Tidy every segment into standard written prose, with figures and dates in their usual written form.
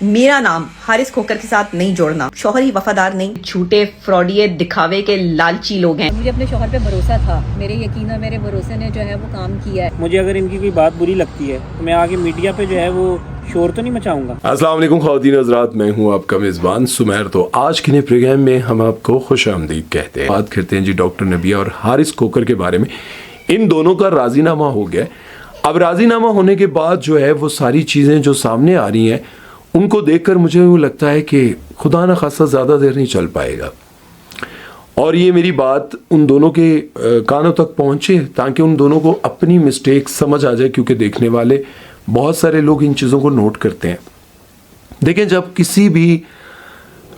میرا نام حارث کھوکر کے ساتھ نہیں جوڑنا. شوہر ہی وفادار نہیں, جھوٹے فراڈیے دکھاوے کے لالچی لوگ ہیں. مجھے اپنے شوہر پہ بھروسہ تھا, میرے یقین اور میرے بھروسے نے جو ہے وہ کام کیا ہے. مجھے اگر ان کی کوئی بات بری لگتی ہے تو میں آگے میڈیا پہ جو ہے وہ شور تو نہیں مچاؤں گا. السلام علیکم خواتین حضرات, میں ہوں آپ کا میزبان سمیر. تو آج کے نئے پروگرام میں ہم آپ کو خوش آمدید کہتے ہیں. بات کرتے ہیں جی ڈاکٹر نبیہ اور حارث کھوکر کے بارے میں. ان دونوں کا راضی نامہ ہو گیا. اب راضی نامہ ہونے کے بعد جو ہے وہ ساری چیزیں جو سامنے آ رہی ہیں ان کو دیکھ کر مجھے یوں لگتا ہے کہ خدا نہ خاصا زیادہ دیر نہیں چل پائے گا, اور یہ میری بات ان دونوں کے کانوں تک پہنچے تاکہ ان دونوں کو اپنی مسٹیک سمجھ آ جائے, کیونکہ دیکھنے والے بہت سارے لوگ ان چیزوں کو نوٹ کرتے ہیں. دیکھیں, جب کسی بھی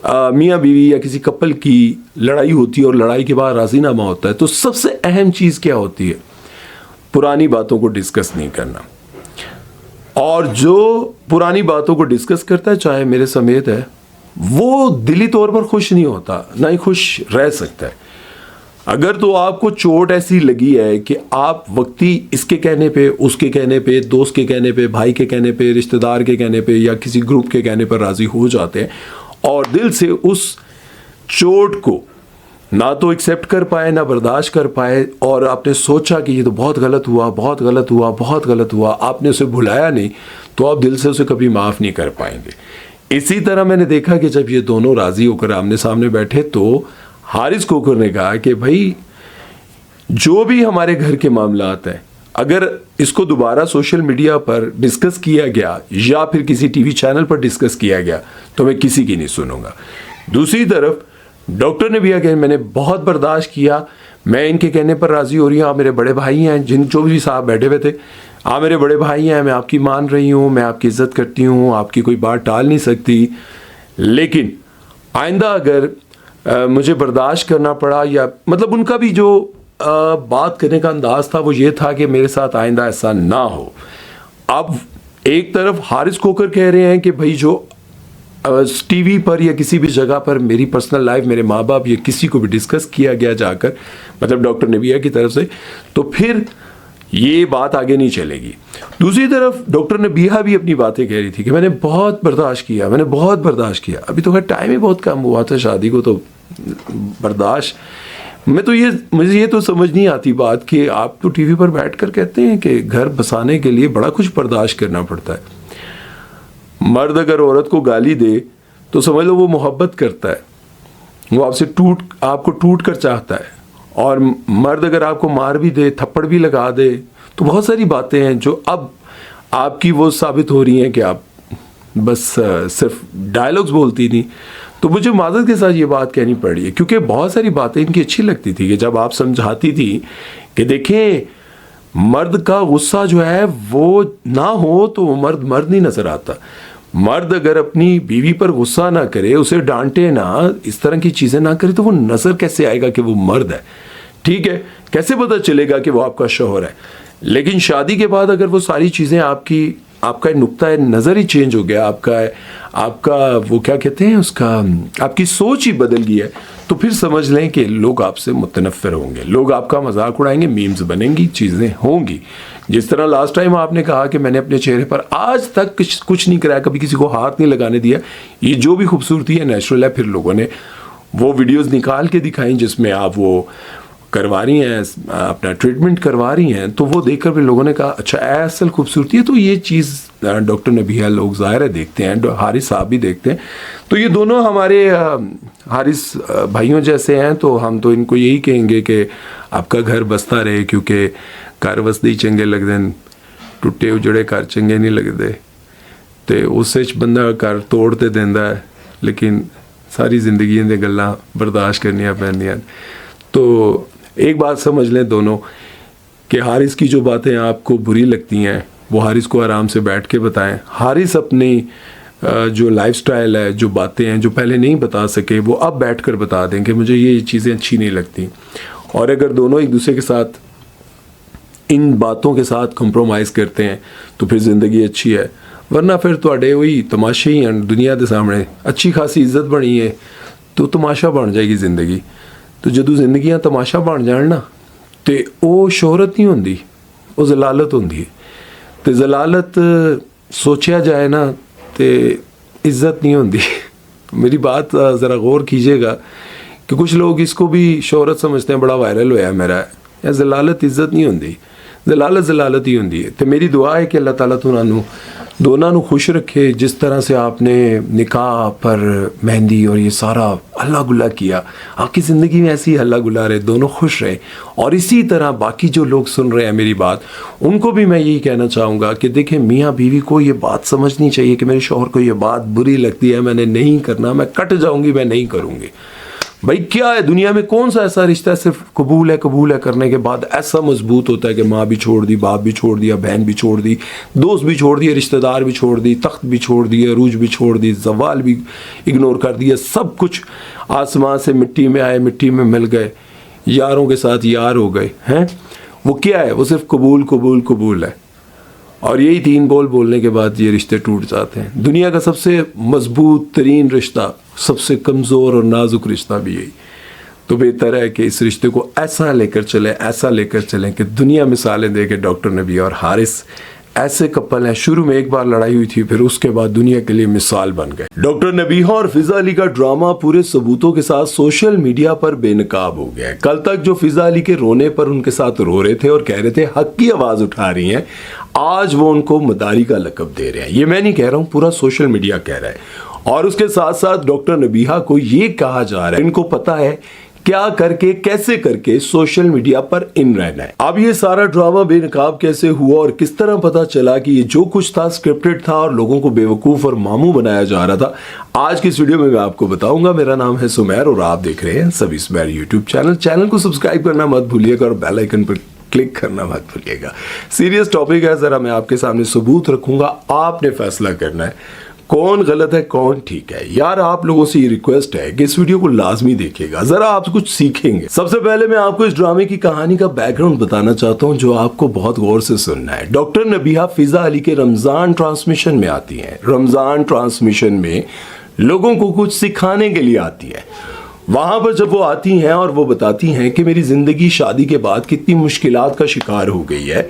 میاں بیوی یا کسی کپل کی لڑائی ہوتی ہے اور لڑائی کے بعد راضی نامہ ہوتا ہے تو سب سے اہم چیز کیا ہوتی ہے؟ پرانی باتوں کو ڈسکس نہیں کرنا. اور جو پرانی باتوں کو ڈسکس کرتا ہے, چاہے میرے سمیت ہے, وہ دلی طور پر خوش نہیں ہوتا, نہ ہی خوش رہ سکتا ہے. اگر تو آپ کو چوٹ ایسی لگی ہے کہ آپ وقتی اس کے کہنے پہ, اس کے کہنے پہ, دوست کے کہنے پہ, بھائی کے کہنے پہ, رشتہ دار کے کہنے پہ یا کسی گروپ کے کہنے پر راضی ہو جاتے ہیں اور دل سے اس چوٹ کو نہ تو ایکسیپٹ کر پائے, نہ برداشت کر پائے, اور آپ نے سوچا کہ یہ تو بہت غلط ہوا, بہت غلط ہوا, بہت غلط ہوا, آپ نے اسے بھلایا نہیں, تو آپ دل سے اسے کبھی معاف نہیں کر پائیں گے. اسی طرح میں نے دیکھا کہ جب یہ دونوں راضی ہو کر آمنے سامنے بیٹھے تو حارث کھوکر نے کہا کہ بھائی جو بھی ہمارے گھر کے معاملات ہیں, اگر اس کو دوبارہ سوشل میڈیا پر ڈسکس کیا گیا یا پھر کسی ٹی وی چینل پر ڈسکس کیا گیا تو میں کسی کی نہیں سنوں گا. دوسری طرف ڈاکٹر نے بھی کہ میں نے بہت برداشت کیا, میں ان کے کہنے پر راضی ہو رہی ہوں, آپ میرے بڑے بھائی ہیں, جو بھی صاحب بیٹھے ہوئے تھے, آپ میرے بڑے بھائی ہیں, میں آپ کی مان رہی ہوں, میں آپ کی عزت کرتی ہوں, آپ کی کوئی بات ٹال نہیں سکتی, لیکن آئندہ اگر مجھے برداشت کرنا پڑا, یا مطلب ان کا بھی جو بات کرنے کا انداز تھا وہ یہ تھا کہ میرے ساتھ آئندہ ایسا نہ ہو. اب ایک طرف حارث کھوکر کہہ رہے ہیں کہ بھائی جو ٹی وی پر یا کسی بھی جگہ پر میری پرسنل لائف, میرے ماں باپ یا کسی کو بھی ڈسکس کیا گیا جا کر, مطلب ڈاکٹر نبیہ کی طرف سے, تو پھر یہ بات آگے نہیں چلے گی. دوسری طرف ڈاکٹر نبیہ بھی اپنی باتیں کہہ رہی تھی کہ میں نے بہت برداشت کیا, میں نے بہت برداشت کیا. ابھی تو خیر ٹائم ہی بہت کم ہوا تھا شادی کو, تو برداشت مجھے یہ تو سمجھ نہیں آتی بات کہ آپ تو ٹی وی پر بیٹھ کر کہتے ہیں کہ گھر بسانے کے لیے بڑا کچھ برداشت کرنا پڑتا ہے. مرد اگر عورت کو گالی دے تو سمجھ لو وہ محبت کرتا ہے, وہ آپ کو ٹوٹ کر چاہتا ہے. اور مرد اگر آپ کو مار بھی دے, تھپڑ بھی لگا دے, تو بہت ساری باتیں ہیں جو اب آپ کی وہ ثابت ہو رہی ہیں کہ آپ بس صرف ڈائلاگز بولتی نہیں. تو مجھے معذرت کے ساتھ یہ بات کہنی پڑی ہے, کیونکہ بہت ساری باتیں ان کی اچھی لگتی تھی کہ جب آپ سمجھاتی تھی کہ دیکھیں مرد کا غصہ جو ہے وہ نہ ہو تو وہ مرد نہیں نظر آتا. مرد اگر اپنی بیوی پر غصہ نہ کرے, اسے ڈانٹے نہ, اس طرح کی چیزیں نہ کرے, تو وہ نظر کیسے آئے گا کہ وہ مرد ہے؟ ٹھیک ہے, کیسے پتہ چلے گا کہ وہ آپ کا شوہر ہے؟ لیکن شادی کے بعد اگر وہ ساری چیزیں آپ کا نقطۂ نظر ہی چینج ہو گیا, آپ کا وہ کیا کہتے ہیں اس کا, آپ کی سوچ ہی بدل گئی ہے, تو پھر سمجھ لیں کہ لوگ آپ سے متنفر ہوں گے, لوگ آپ کا مذاق اڑائیں گے, میمز بنیں گی, چیزیں ہوں گی. جس طرح لاسٹ ٹائم آپ نے کہا کہ میں نے اپنے چہرے پر آج تک کچھ نہیں کرایا, کبھی کسی کو ہاتھ نہیں لگانے دیا, یہ جو بھی خوبصورتی ہے نیچرل ہے. پھر لوگوں نے وہ ویڈیوز نکال کے دکھائیں جس میں آپ وہ کروا رہی ہیں, اپنا ٹریٹمنٹ کروا رہی ہیں, تو وہ دیکھ کر پھر لوگوں نے کہا اچھا اصل خوبصورتی ہے. تو یہ چیز ڈاکٹر نبیہ لوگ ظاہر ہے دیکھتے ہیں, حارث صاحب بھی دیکھتے ہیں. تو یہ دونوں ہمارے حارث بھائیوں جیسے ہیں, تو ہم تو ان کو یہی کہیں گے کہ آپ کا گھر بستا رہے, کیونکہ گھر وسدے ہی چنگے لگتے ہیں, ٹوٹے اجڑے گھر چنگے نہیں لگتے. تو اس بندہ گھر توڑ تے دیندا ہے, لیکن ساری زندگی دے گلاں برداشت کرنیاں پیندیاں. تو ایک بات سمجھ لیں دونوں کہ حارث کی جو باتیں آپ کو بری لگتی ہیں وہ حارث کو آرام سے بیٹھ کے بتائیں. حارث اپنی جو لائف سٹائل ہے, جو باتیں ہیں جو پہلے نہیں بتا سکے, وہ اب بیٹھ کر بتا دیں کہ مجھے یہ چیزیں اچھی نہیں لگتی. اور اگر دونوں ایک دوسرے کے ساتھ ان باتوں کے ساتھ کمپرومائز کرتے ہیں تو پھر زندگی اچھی ہے. ورنہ پھر تواڈے وہی تماشے ہی ہیں دنیا کے سامنے, اچھی خاصی عزت بنی ہے تو تماشا بن جائے گی زندگی. تو جدوں زندگیاں تماشا بن جان نا تو وہ شہرت نہیں ہوندی, وہ ضلالت ہوندی ہے. تو ضلالت سوچیا جائے نا تو इज्जत नहीं होती। मेरी बात ज़रा गौर कीजिएगा कि कुछ लोग इसको भी शोहरत समझते हैं, बड़ा वायरल होया मेरा, या जलालत इज्जत नहीं होती, जलालत ही होती है। तो मेरी दुआ है कि अल्लाह ताला तुहानू दोनों नू खुश रखे। जिस तरह से आपने निकाह पर मेहंदी और ये सारा हल्ला गुल्ला किया, आपकी ज़िंदगी में ऐसी हल्ला गुल्ला रहे, दोनों खुश रहे। और इसी तरह बाकी जो लोग सुन रहे हैं मेरी बात, उनको भी मैं यही कहना चाहूँगा कि देखें, मियाँ बीवी को ये बात समझनी चाहिए कि मेरे शौहर को ये बात बुरी लगती है, मैंने नहीं करना, मैं कट जाऊँगी, मैं नहीं करूँगी। भाई क्या है दुनिया में, कौन सा ऐसा रिश्ता है सिर्फ कबूल है करने के बाद ऐसा मजबूत होता है कि माँ भी छोड़ दी, बाप भी छोड़ दिया, बहन भी छोड़ दी, दोस्त भी छोड़ दिए, रिश्तेदार भी छोड़ दी, तख्त भी छोड़ दिए, अरूज भी छोड़ दी, जवाल भी इग्नोर कर दिया, सब कुछ आसमान से मिट्टी में आए, मिट्टी में मिल गए, यारों के साथ यार हो गए हैं। वो क्या है, वो सिर्फ कबूल है। और यही 3 बोल बोलने के बाद ये रिश्ते टूट जाते हैं। दुनिया का सबसे मजबूत तरीन रिश्ता, सबसे कमज़ोर और नाजुक रिश्ता भी यही। तो बेहतर है कि इस रिश्ते को ऐसा लेकर चलें कि दुनिया मिसालें दे के डॉक्टर नबी और हारिस ऐसे कपल हैं, शुरू में एक बार लड़ाई हुई थी, फिर उसके बाद दुनिया के लिए मिसाल बन गए। डॉक्टर नबीहा और फिजा अली का ड्रामा पूरे सबूतों के साथ सोशल मीडिया पर बेनकाब हो गया है। कल तक जो फिजा अली के रोने पर उनके साथ रो रहे थे और कह रहे थे, हक की आवाज उठा रही हैं, आज वो उनको मदारी का लक़ब दे रहे हैं। ये मैं नहीं कह रहा हूँ, पूरा सोशल मीडिया कह रहा है। और उसके साथ साथ डॉक्टर नबीहा को ये कहा जा रहा है, इनको पता है क्या करके कैसे करके सोशल मीडिया पर इन रहना है। अब ये सारा ड्रामा बेनकाब कैसे हुआ और किस तरह पता चला कि ये जो कुछ था स्क्रिप्टेड था और लोगों को बेवकूफ और मामू बनाया जा रहा था, आज की इस वीडियो में मैं आपको बताऊंगा। मेरा नाम है सुमैर और आप देख रहे हैं सभी सुमैर यूट्यूब चैनल को सब्सक्राइब करना मत भूलिएगा और बेल आइकन पर क्लिक करना मत भूलिएगा। सीरियस टॉपिक है, जरा मैं आपके सामने सबूत रखूंगा, आपने फैसला करना है कौन गलत है कौन ठीक है। यार आप लोगों से ये रिक्वेस्ट है कि इस वीडियो को लाजमी देखिएगा, जरा आप कुछ सीखेंगे। सबसे पहले मैं आपको इस ड्रामे की कहानी का बैकग्राउंड बताना चाहता हूँ जो आपको बहुत गौर से सुनना है। डॉक्टर नबीहा फिजा अली के रमजान ट्रांसमिशन में आती हैं। रमजान ट्रांसमिशन में लोगों को कुछ सिखाने के लिए आती है। वहां पर जब वो आती हैं और वो बताती हैं कि मेरी जिंदगी शादी के बाद कितनी मुश्किलात का शिकार हो गई है,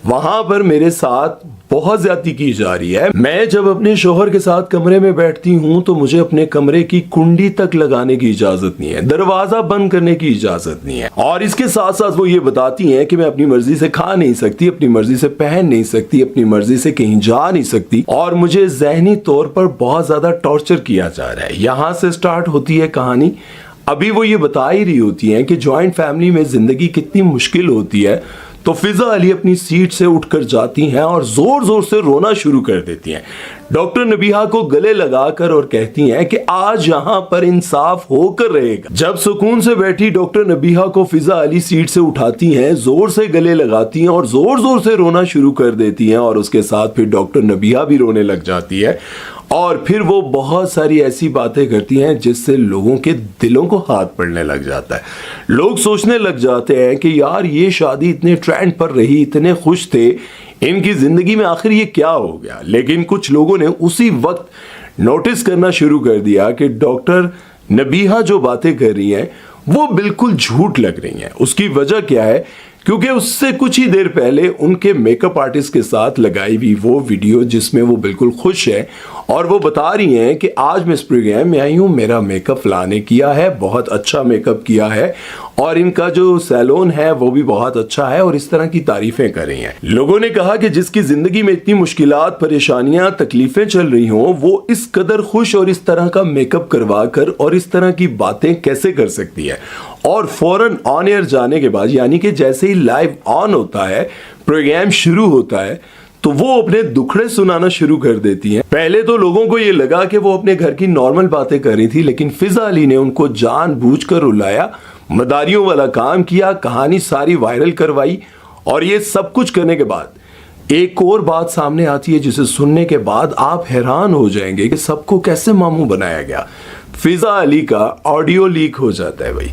वहां पर मेरे साथ बहुत ज्यादती की जा रही है। मैं जब अपने शोहर के साथ कमरे में बैठती हूँ तो मुझे अपने कमरे की कुंडी तक लगाने की इजाजत नहीं है, दरवाजा बंद करने की इजाजत नहीं है। और इसके साथ साथ वो ये बताती हैं कि मैं अपनी मर्जी से खा नहीं सकती, अपनी मर्जी से पहन नहीं सकती, अपनी मर्जी से कहीं जा नहीं सकती और मुझे ज़हनी तौर पर बहुत ज्यादा टॉर्चर किया जा रहा है। यहाँ से स्टार्ट होती है कहानी। अभी वो ये बता ही रही होती हैं कि जॉइंट फैमिली में जिंदगी कितनी मुश्किल होती है, तो फिजा अली अपनी सीट से उठकर जाती हैं और जोर जोर से रोना शुरू कर देती हैं। डॉक्टर नबीहा को गले लगाकर और कहती हैं कि आज यहाँ पर इंसाफ होकर रहेगा। जब सुकून से बैठी डॉक्टर नबीहा को फिजा अली सीट से उठाती हैं, जोर से गले लगाती हैं और जोर जोर से रोना शुरू कर देती हैं और उसके साथ फिर डॉक्टर नबीहा भी रोने लग जाती है। और फिर वो बहुत सारी ऐसी बातें करती हैं जिससे लोगों के दिलों को हाथ पड़ने लग जाता है। लोग सोचने लग जाते हैं कि यार ये शादी इतने ट्रेंड पर रही, इतने खुश थे, इनकी जिंदगी में आखिर ये क्या हो गया। लेकिन कुछ लोगों ने उसी वक्त नोटिस करना शुरू कर दिया कि डॉक्टर नबीहा जो बातें कर रही हैं वो बिल्कुल झूठ लग रही हैं। उसकी वजह क्या है, क्योंकि उससे कुछ ही देर पहले उनके मेकअप आर्टिस्ट के साथ लगाई हुई वो वीडियो जिसमें वो बिल्कुल खुश है और वो बता रही हैं कि आज मैं इस प्रोग्राम में आई हूँ, मेरा मेकअप लाने किया है, बहुत अच्छा मेकअप किया है और इनका जो सैलून है वो भी बहुत अच्छा है और इस तरह की तारीफें कर रही हैं। लोगों ने कहा कि जिसकी जिंदगी में इतनी मुश्किलात, परेशानियां, तकलीफें चल रही हों, वो इस कदर खुश और इस तरह का मेकअप करवा कर और इस तरह की बातें कैसे कर सकती है। और फौरन ऑन एयर जाने के बाद, यानी कि जैसे ही लाइव ऑन होता है, प्रोग्राम शुरू होता है, तो वो अपने दुखड़े सुनाना शुरू कर देती हैं। पहले तो लोगों को ये लगा कि वो अपने घर की नॉर्मल बातें कर रही थी, लेकिन फिजा अली ने उनको जानबूझकर रुलाया, मदारियों वाला काम किया, कहानी सारी वायरल करवाई। और ये सब कुछ करने के बाद एक और बात सामने आती है जिसे सुनने के बाद आप हैरान हो जाएंगे कि सबको कैसे मामू बनाया गया। फिजा अली का ऑडियो लीक हो जाता है। भाई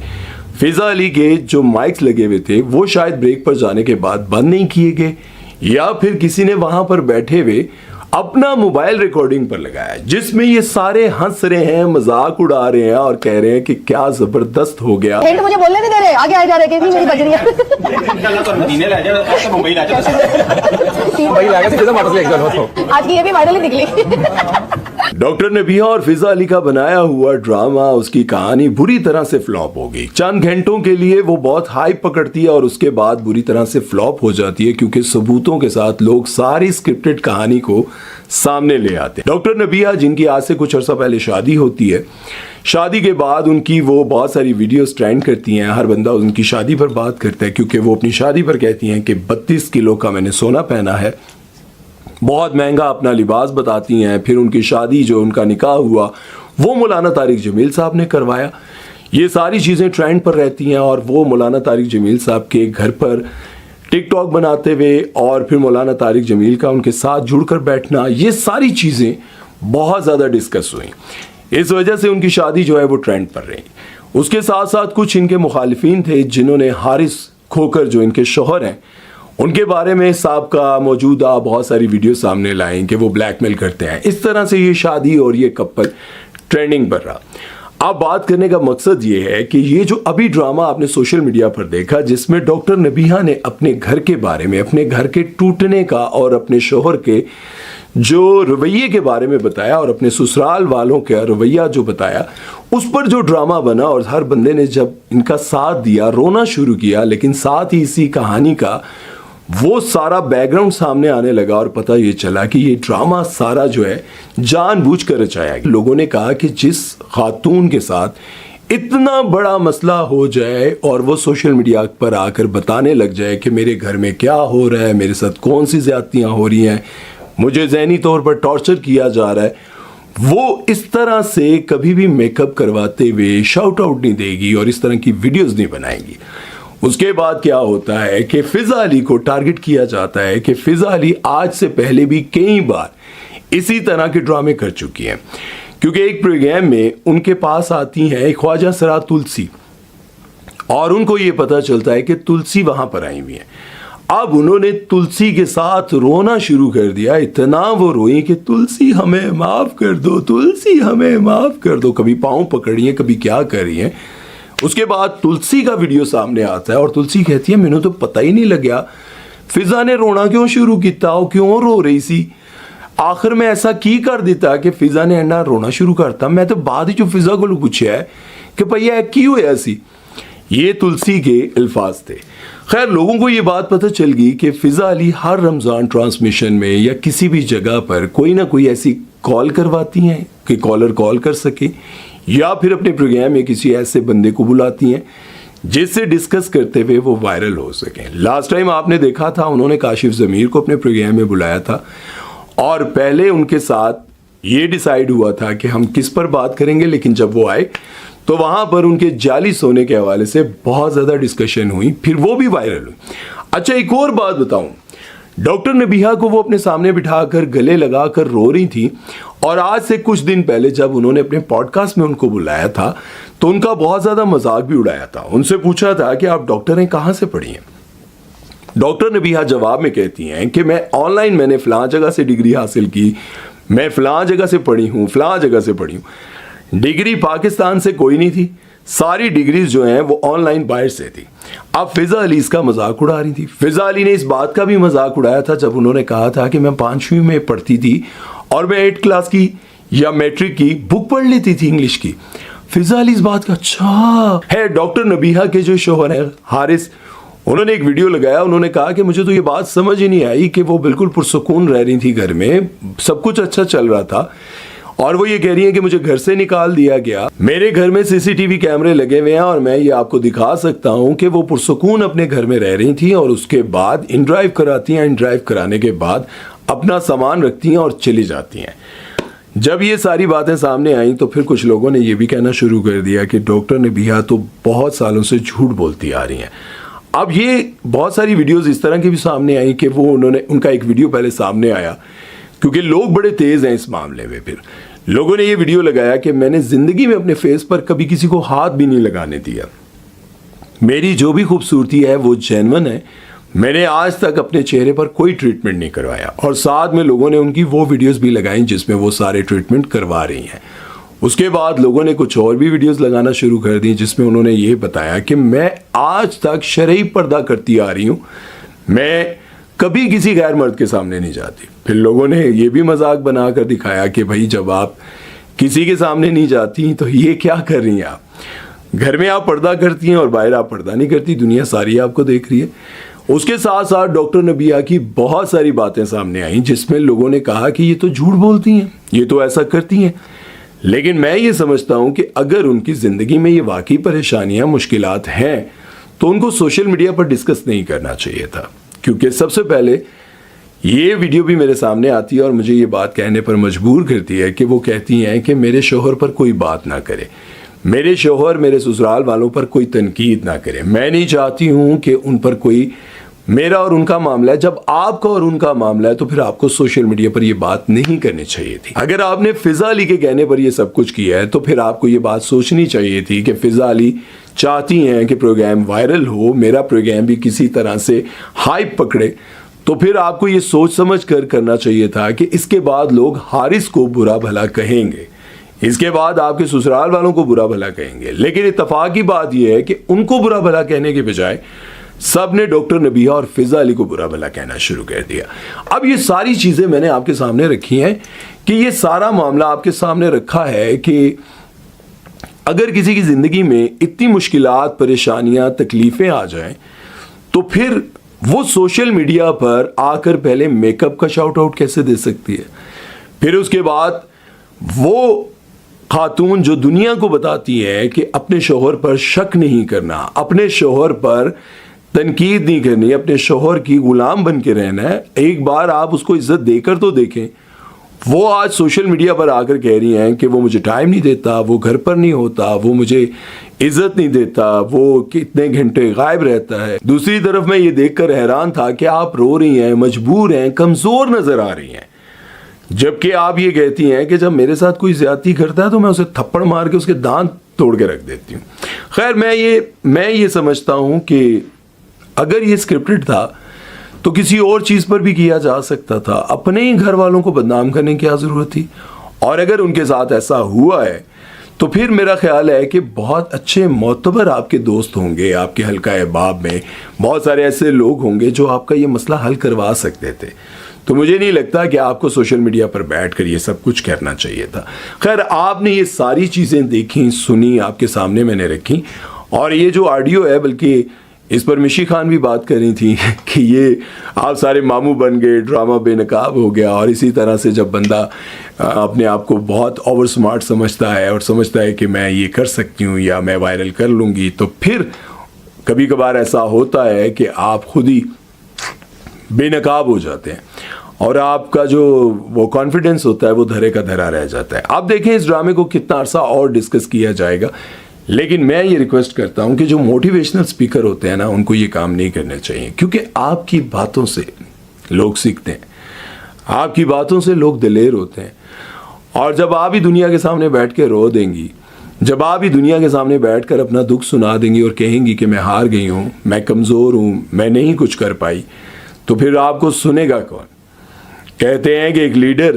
फिजा अली के जो माइक्स लगे हुए थे वो शायद ब्रेक पर जाने के बाद बंद नहीं किए गए, या फिर किसी ने वहां पर बैठे हुए अपना मोबाइल रिकॉर्डिंग पर लगाया जिसमें ये सारे हंस रहे हैं, मजाक उड़ा रहे हैं और कह रहे हैं कि क्या जबरदस्त हो गया। हिंट मुझे बोलने नहीं दे रहे, आगे आए जा रहे कि मेरी बज रही है। आज की ये भी वायरल ही निकली। डॉक्टर नबिया और फिजा अली का बनाया हुआ ड्रामा, उसकी कहानी बुरी तरह से फ्लॉप हो गई। चंद घंटों के लिए वो बहुत हाइप पकड़ती है और उसके बाद बुरी तरह से फ्लॉप हो जाती है, क्योंकि सबूतों के साथ लोग सारी स्क्रिप्टेड कहानी को सामने ले आते हैं। डॉक्टर नबिया, जिनकी आज से कुछ अर्सा पहले शादी होती है, शादी के बाद उनकी वो बहुत सारी वीडियोस ट्रेंड करती हैं। हर बंदा उनकी शादी पर बात करता है, क्योंकि वो अपनी शादी पर कहती हैं कि 32 किलो का मैंने सोना पहना है, बहुत महंगा अपना लिबास बताती हैं। फिर उनकी शादी, जो उनका निकाह हुआ, वो मौलाना तारिक जमील साहब ने करवाया। ये सारी चीज़ें ट्रेंड पर रहती हैं और वो मौलाना तारिक जमील साहब के घर पर टिकटॉक बनाते हुए और फिर मौलाना तारिक जमील का उनके साथ जुड़कर बैठना, ये सारी चीज़ें बहुत ज़्यादा डिस्कस हुई। इस वजह से उनकी शादी जो है वो ट्रेंड पर रही। उसके साथ साथ कुछ इनके मुखालिफिन थे, जिन्होंने हारिस खोकर, जो इनके शौहर हैं, उनके बारे में साबका मौजूदा बहुत सारी वीडियो सामने लाए कि वो ब्लैकमेल करते हैं। इस तरह से ये शादी और ये कपल ट्रेंडिंग पर रहा। अब बात करने का मकसद ये है कि ये जो अभी ड्रामा आपने सोशल मीडिया पर देखा, जिसमें डॉक्टर नबिया ने अपने घर के बारे में, अपने घर के टूटने का और अपने शौहर के जो रवैये के बारे में बताया और अपने ससुराल वालों का रवैया जो बताया, उस पर जो ड्रामा बना और हर बंदे ने जब इनका साथ दिया, रोना शुरू किया। लेकिन साथ ही इसी कहानी का वो सारा बैकग्राउंड सामने आने लगा और पता ये चला कि ये ड्रामा सारा जो है जानबूझकर रचाया गया। लोगों ने कहा कि जिस खातून के साथ इतना बड़ा मसला हो जाए और वो सोशल मीडिया पर आकर बताने लग जाए कि मेरे घर में क्या हो रहा है, मेरे साथ कौन सी ज्यादतियां हो रही हैं, मुझे ज़हनी तौर पर टॉर्चर किया जा रहा है, वो इस तरह से कभी भी मेकअप करवाते हुए शाउट आउट नहीं देगी और इस तरह की वीडियोस नहीं बनाएगी। उसके बाद क्या होता है कि फिजा अली को टारगेट किया जाता है कि फिजा अली आज से पहले भी कई बार इसी तरह के ड्रामे कर चुकी हैं, क्योंकि एक प्रोग्राम में उनके पास आती हैं ख्वाजा सरा तुलसी और उनको ये पता चलता है कि तुलसी वहां पर आई हुई है। अब उन्होंने तुलसी के साथ रोना शुरू कर दिया। इतना वो रोई कि तुलसी हमें माफ कर दो, तुलसी हमें माफ कर दो। कभी पाँव पकड़िए, कभी क्या कर रही हैं। उसके बाद तुलसी का वीडियो सामने आता है और तुलसी कहती है, मैंने तो पता ही नहीं लगा फिजा ने रोना क्यों शुरू किया, वो क्यों रो रही सी, आखिर में ऐसा की कर देता कि फिजा ने ना रोना शुरू करता। मैं तो बाद ही जो फिजा को पूछा है कि भैया की हुआ ऐसी, ये तुलसी के अल्फाज थे। खैर, लोगों को ये बात पता चल गई कि फिजा अली हर रमज़ान ट्रांसमिशन में या किसी भी जगह पर कोई ना कोई ऐसी कॉल करवाती हैं कि कॉलर कॉल कर सके, या फिर अपने प्रोग्राम में किसी ऐसे बंदे को बुलाती हैं जिससे डिस्कस करते हुए वो वायरल हो सकें। लास्ट टाइम आपने देखा था, उन्होंने काशिफ ज़मीर को अपने प्रोग्राम में बुलाया था और पहले उनके साथ ये डिसाइड हुआ था कि हम किस पर बात करेंगे, लेकिन जब वो आए तो वहां पर उनके जाली सोने के हवाले से बहुत ज़्यादा डिस्कशन हुई, फिर वो भी वायरल हुई। अच्छा, एक और बात बताऊं, डॉक्टर नबिया को वो अपने सामने बिठाकर गले लगाकर रो रही थी और आज से कुछ दिन पहले जब उन्होंने अपने पॉडकास्ट में उनको बुलाया था तो उनका बहुत ज़्यादा मजाक भी उड़ाया था। उनसे पूछा था कि आप डॉक्टर हैं, कहाँ से पढ़ी हैं। डॉक्टर नबिया जवाब में कहती हैं कि मैं ऑनलाइन, मैंने फ़लाँ जगह से डिग्री हासिल की, मैं फ़लाँ जगह से पढ़ी हूँ, फ़लाँ जगह से पढ़ी हूँ। डिग्री पाकिस्तान से कोई नहीं थी, सारी डिग्रीज जो हैं वो ऑनलाइन बाहर से थी। अब फिजा अली इसका मजाक उड़ा रही थी। फिजा अली ने इस बात का भी मजाक उड़ाया था जब उन्होंने कहा था कि मैं 5वीं में पढ़ती थी और मैं 8th क्लास की या मैट्रिक की बुक पढ़ लेती थी इंग्लिश की। फिजा अली इस बात का अच्छा है। डॉक्टर नबिया के जो शौहर है हारिस, उन्होंने एक वीडियो लगाया, उन्होंने कहा कि मुझे तो ये बात समझ ही नहीं आई कि वो बिल्कुल पुरसुकून रह रही थी घर में, सब कुछ अच्छा चल रहा था और वो ये कह रही है कि मुझे घर से निकाल दिया गया। मेरे घर में सीसीटीवी कैमरे लगे हुए हैं और मैं ये आपको दिखा सकता हूं कि वो पुरसुकून अपने घर में रह रही थी और उसके बाद इन ड्राइव कराती हैं, इन ड्राइव कराने के बाद अपना सामान रखती हैं और चली जाती हैं। जब ये सारी बातें सामने आई तो फिर कुछ लोगों ने ये भी कहना शुरू कर दिया कि डॉक्टर नबिया तो बहुत सालों से झूठ बोलती आ रही हैं। अब ये बहुत सारी वीडियोस इस तरह की भी सामने आई कि वो उनका एक वीडियो पहले सामने आया, क्योंकि लोग बड़े तेज हैं इस मामले में। फिर लोगों ने ये वीडियो लगाया कि मैंने जिंदगी में अपने फेस पर कभी किसी को हाथ भी नहीं लगाने दिया, मेरी जो भी खूबसूरती है वो जेन्युइन है, मैंने आज तक अपने चेहरे पर कोई ट्रीटमेंट नहीं करवाया। और साथ में लोगों ने उनकी वो वीडियोस भी लगाई जिसमें वो सारे ट्रीटमेंट करवा रही हैं। उसके बाद लोगों ने कुछ और भी वीडियोस लगाना शुरू कर दी जिसमें उन्होंने ये बताया कि मैं आज तक शरई पर्दा करती आ रही हूँ, मैं کبھی کسی غیر مرد کے سامنے نہیں جاتی. پھر لوگوں نے یہ بھی مذاق بنا کر دکھایا کہ بھائی جب آپ کسی کے سامنے نہیں جاتی تو یہ کیا کر رہی ہیں آپ؟ گھر میں آپ پردہ کرتی ہیں اور باہر آپ پردہ نہیں کرتی, دنیا ساری آپ کو دیکھ رہی ہے. اس کے ساتھ ساتھ ڈاکٹر نبیہ کی بہت ساری باتیں سامنے آئیں جس میں لوگوں نے کہا کہ یہ تو جھوٹ بولتی ہیں, یہ تو ایسا کرتی ہیں. لیکن میں یہ سمجھتا ہوں کہ اگر ان کی زندگی میں یہ واقعی پریشانیاں, مشکلات ہیں تو ان کو سوشل میڈیا پر ڈسکس نہیں کرنا چاہیے تھا. کیونکہ سب سے پہلے یہ ویڈیو بھی میرے سامنے آتی ہے اور مجھے یہ بات کہنے پر مجبور کرتی ہے کہ وہ کہتی ہیں کہ میرے شوہر پر کوئی بات نہ کرے, میرے شوہر میرے سسرال والوں پر کوئی تنقید نہ کرے. میں نہیں چاہتی ہوں کہ ان پر کوئی, میرا اور ان کا معاملہ ہے. جب آپ کا اور ان کا معاملہ ہے تو پھر آپ کو سوشل میڈیا پر یہ بات نہیں کرنی چاہیے تھی. اگر آپ نے فضا علی کے کہنے پر یہ سب کچھ کیا ہے تو پھر آپ کو یہ بات سوچنی چاہیے تھی کہ فضا علی چاہتی ہیں کہ پروگرام وائرل ہو, میرا پروگرام بھی کسی طرح سے ہائپ پکڑے. تو پھر آپ کو یہ سوچ سمجھ کر کرنا چاہیے تھا کہ اس کے بعد لوگ حارث کو برا بھلا کہیں گے, اس کے بعد آپ کے سسرال والوں کو برا بھلا کہیں گے. لیکن اتفاق کی بات یہ ہے کہ ان کو برا بھلا کہنے کے بجائے سب نے ڈاکٹر نبیہ اور فضا علی کو برا بھلا کہنا شروع کر دیا. اب یہ ساری چیزیں میں نے آپ کے سامنے رکھی ہیں کہ یہ سارا معاملہ آپ کے سامنے رکھا ہے کہ اگر کسی کی زندگی میں اتنی مشکلات, پریشانیاں, تکلیفیں آ جائیں تو پھر وہ سوشل میڈیا پر آ کر پہلے میک اپ کا شاؤٹ آؤٹ کیسے دے سکتی ہے؟ پھر اس کے بعد وہ خاتون جو دنیا کو بتاتی ہے کہ اپنے شوہر پر شک نہیں کرنا, اپنے شوہر پر تنقید نہیں کرنی, اپنے شوہر کی غلام بن کے رہنا ہے, ایک بار آپ اس کو عزت دے کر تو دیکھیں. وہ آج سوشل میڈیا پر آ کر کہہ رہی ہیں کہ وہ مجھے ٹائم نہیں دیتا, وہ گھر پر نہیں ہوتا, وہ مجھے عزت نہیں دیتا, وہ کتنے گھنٹے غائب رہتا ہے. دوسری طرف میں یہ دیکھ کر حیران تھا کہ آپ رو رہی ہیں, مجبور ہیں, کمزور نظر آ رہی ہیں, جبکہ آپ یہ کہتی ہیں کہ جب میرے ساتھ کوئی زیادتی کرتا ہے تو میں اسے تھپڑ مار کے اس کے دانت توڑ کے رکھ دیتی ہوں. خیر میں یہ سمجھتا ہوں کہ اگر یہ اسکرپٹڈ تھا تو کسی اور چیز پر بھی کیا جا سکتا تھا. اپنے ہی گھر والوں کو بدنام کرنے کی کیا ضرورت تھی؟ اور اگر ان کے ساتھ ایسا ہوا ہے تو پھر میرا خیال ہے کہ بہت اچھے معتبر آپ کے دوست ہوں گے, آپ کے حلقہ احباب میں بہت سارے ایسے لوگ ہوں گے جو آپ کا یہ مسئلہ حل کروا سکتے تھے. تو مجھے نہیں لگتا کہ آپ کو سوشل میڈیا پر بیٹھ کر یہ سب کچھ کرنا چاہیے تھا. خیر آپ نے یہ ساری چیزیں دیکھیں, سنی, آپ کے سامنے میں نے رکھی. اور یہ جو آڈیو ہے, بلکہ اس پر مشی خان بھی بات کر رہی تھی کہ یہ آپ سارے ماموں بن گئے, ڈرامہ بے نقاب ہو گیا. اور اسی طرح سے جب بندہ اپنے آپ کو بہت اوور سمارٹ سمجھتا ہے اور سمجھتا ہے کہ میں یہ کر سکتی ہوں یا میں وائرل کر لوں گی, تو پھر کبھی کبھار ایسا ہوتا ہے کہ آپ خود ہی بے نقاب ہو جاتے ہیں اور آپ کا جو وہ کانفیڈنس ہوتا ہے وہ دھرے کا دھرا رہ جاتا ہے. آپ دیکھیں اس ڈرامے کو کتنا عرصہ اور ڈسکس کیا جائے گا, لیکن میں یہ ریکویسٹ کرتا ہوں کہ جو موٹیویشنل سپیکر ہوتے ہیں نا, ان کو یہ کام نہیں کرنے چاہیے, کیونکہ آپ کی باتوں سے لوگ سیکھتے ہیں, آپ کی باتوں سے لوگ دلیر ہوتے ہیں. اور جب آپ ہی دنیا کے سامنے بیٹھ کے رو دیں گی, جب آپ ہی دنیا کے سامنے بیٹھ کر اپنا دکھ سنا دیں گی اور کہیں گی کہ میں ہار گئی ہوں, میں کمزور ہوں, میں نہیں کچھ کر پائی, تو پھر آپ کو سنے گا کون؟ کہتے ہیں کہ ایک لیڈر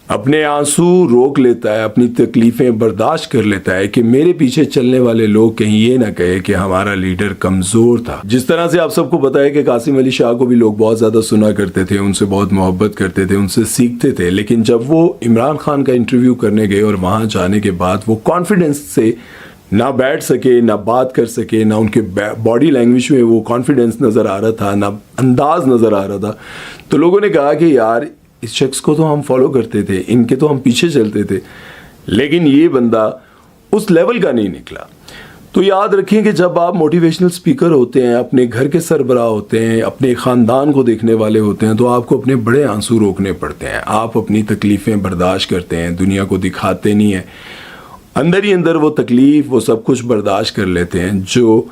اپنے آنسو روک لیتا ہے, اپنی تکلیفیں برداشت کر لیتا ہے کہ میرے پیچھے چلنے والے لوگ کہیں یہ نہ کہے کہ ہمارا لیڈر کمزور تھا. جس طرح سے آپ سب کو پتا ہے کہ قاسم علی شاہ کو بھی لوگ بہت زیادہ سنا کرتے تھے, ان سے بہت محبت کرتے تھے, ان سے سیکھتے تھے. لیکن جب وہ عمران خان کا انٹرویو کرنے گئے اور وہاں جانے کے بعد وہ کانفیڈنس سے نہ بیٹھ سکے, نہ بات کر سکے, نہ ان کے باڈی لینگویج میں وہ کانفیڈنس نظر آ رہا تھا, نہ انداز نظر آ رہا تھا, تو لوگوں نے کہا کہ یار اس شخص کو تو ہم فالو کرتے تھے, ان کے تو ہم پیچھے چلتے تھے, لیکن یہ بندہ اس لیول کا نہیں نکلا. تو یاد رکھیں کہ جب آپ موٹیویشنل سپیکر ہوتے ہیں, اپنے گھر کے سربراہ ہوتے ہیں, اپنے خاندان کو دیکھنے والے ہوتے ہیں, تو آپ کو اپنے بڑے آنسو روکنے پڑتے ہیں. آپ اپنی تکلیفیں برداشت کرتے ہیں, دنیا کو دکھاتے نہیں ہیں, اندر ہی اندر وہ تکلیف وہ سب کچھ برداشت کر لیتے ہیں جو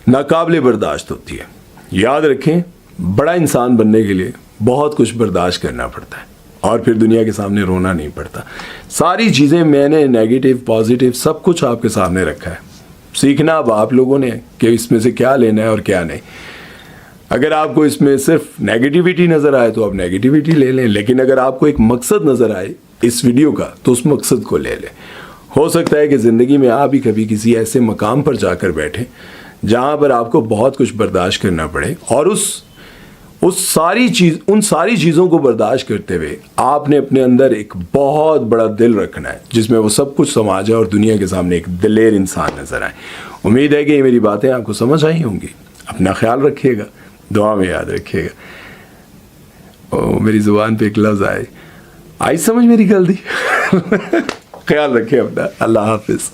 ناقابل برداشت ہوتی ہے. یاد رکھیں بڑا انسان بننے کے لیے بہت کچھ برداشت کرنا پڑتا ہے اور پھر دنیا کے سامنے رونا نہیں پڑتا. ساری چیزیں میں نے نیگیٹو پازیٹیو سب کچھ آپ کے سامنے رکھا ہے. سیکھنا اب آپ لوگوں نے کہ اس میں سے کیا لینا ہے اور کیا نہیں. اگر آپ کو اس میں صرف نیگیٹیوٹی نظر آئے تو آپ نیگیٹیوٹی لے لیں, لیکن اگر آپ کو ایک مقصد نظر آئے اس ویڈیو کا تو اس مقصد کو لے لیں. ہو سکتا ہے کہ زندگی میں آپ ہی کبھی کسی ایسے مقام پر جا کر بیٹھیں جہاں پر آپ کو بہت کچھ برداشت کرنا پڑے, اور ان ساری چیزوں کو برداشت کرتے ہوئے آپ نے اپنے اندر ایک بہت بڑا دل رکھنا ہے جس میں وہ سب کچھ سما جائے اور دنیا کے سامنے ایک دلیر انسان نظر آئے. امید ہے کہ یہ میری باتیں آپ کو سمجھ آئی ہوں گی. اپنا خیال رکھیے گا, دعا میں یاد رکھیے گا. میری زبان پہ ایک لفظ آئی سمجھ میری غلطی. خیال رکھیں اپنا. اللہ حافظ.